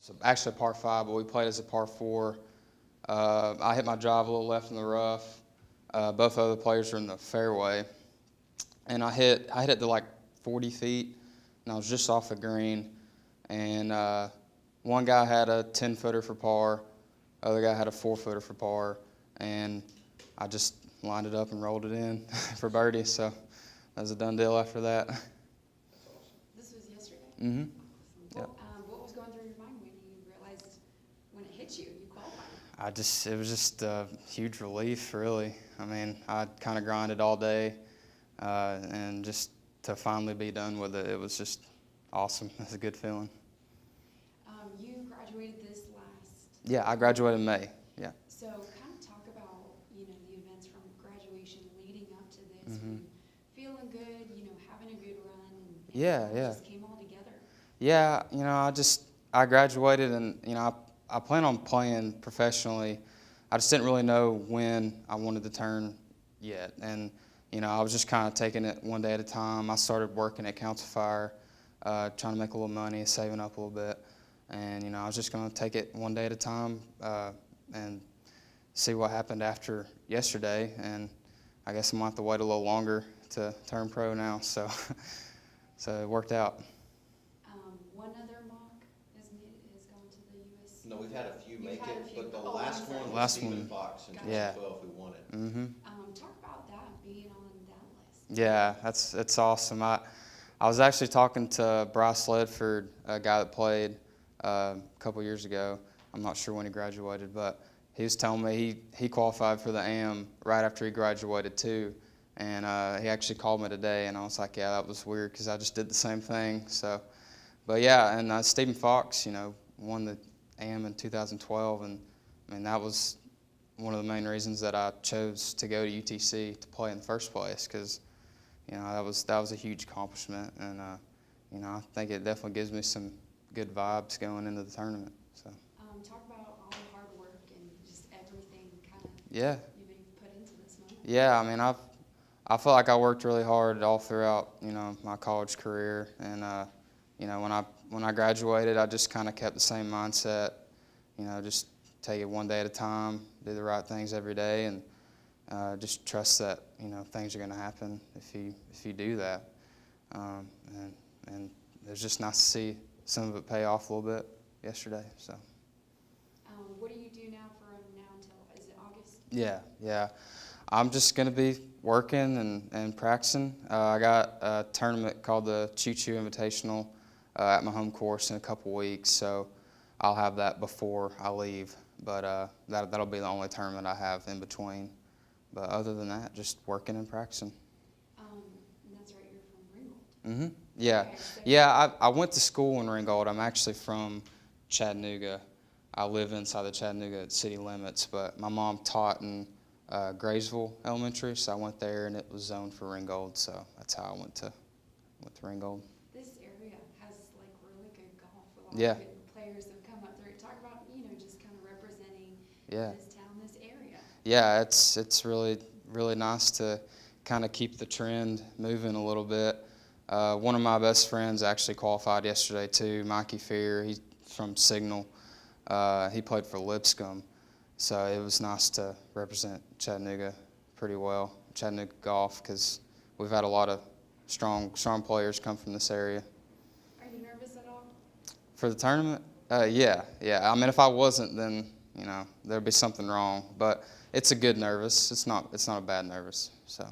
It's actually a par 5, but we played as a par 4. I hit my drive a little left in the rough. Both other players were in the fairway. And I hit it to like 40 feet, and I was just off the green. And one guy had a 10-footer for par, other guy had a 4-footer for par, and I just lined it up and rolled it in for birdie. So that was a done deal after that. This was yesterday? Mm-hmm. Yep. What was going through your mind when you realized when it hit you, you qualified? It was just a huge relief, really. I mean, I kind of grinded all day, and just to finally be done with it, it was just awesome. It was a good feeling. You graduated this last. Yeah, I graduated in May. Yeah. So kind of talk about, the events from graduation leading up to this. Mm-hmm. Feeling good, having a good run. And it just came all together. Yeah, I graduated, and, I plan on playing professionally. I just didn't really know when I wanted to turn yet. And, I was just kind of taking it one day at a time. I started working at Qualifier, trying to make a little money, saving up a little bit. And, I was just going to take it one day at a time and see what happened after yesterday. And I guess I'm going to have to wait a little longer to turn pro now. So, so it worked out. One other mock has gone to the U.S. No, we've had a few make had it, a few. but the Oh, last I'm sorry. one was Last Stephen one. Fox in Yeah. 2012 who won it. Mm-hmm. Talk about that, being on that list. Yeah, it's awesome. I was actually talking to Bryce Ledford, a guy that played a couple years ago. I'm not sure when he graduated, but he was telling me he qualified for the AM right after he graduated too. And he actually called me today, and I was like, yeah, that was weird because I just did the same thing. So, but yeah, and Stephen Fox, won the AM in 2012, and I mean that was one of the main reasons that I chose to go to UTC to play in the first place, because that was a huge accomplishment, and I think it definitely gives me some good vibes going into the tournament. So talk about all the hard work and just everything kind of yeah, you've been put into this moment. Yeah, I mean I feel like I worked really hard all throughout my college career, and when I graduated, I just kind of kept the same mindset, just take it one day at a time, do the right things every day, and just trust that things are going to happen if you do that. And it was just nice to see some of it pay off a little bit yesterday. So. What do you do now from now until, is it August? Yeah. I'm just going to be working and practicing. I got a tournament called the Choo Choo Invitational at my home course in a couple weeks, so I'll have that before I leave. But that'll be the only tournament I have in between. But other than that, just working and practicing. And that's right, you're from Ringgold. Mm-hmm. Yeah. Okay, so Yeah, I went to school in Ringgold. I'm actually from Chattanooga. I live inside the Chattanooga city limits, but my mom taught in Graysville Elementary, so I went there, and it was zoned for Ringgold, so that's how I went to Ringgold. This area has really good golf. A lot Yeah. of good players have come up through. Talk about just kind of representing Yeah. this town, this area. Yeah, it's really nice to kind of keep the trend moving a little bit. One of my best friends actually qualified yesterday too, Mikey Fear. He's from Signal. He played for Lipscomb, so it was nice to represent Chattanooga pretty well, Chattanooga golf, because we've had a lot of strong players come from this area. Are you nervous at all? For the tournament? Yeah. I mean, if I wasn't, then there'd be something wrong. But it's a good nervous. It's not a bad nervous. So.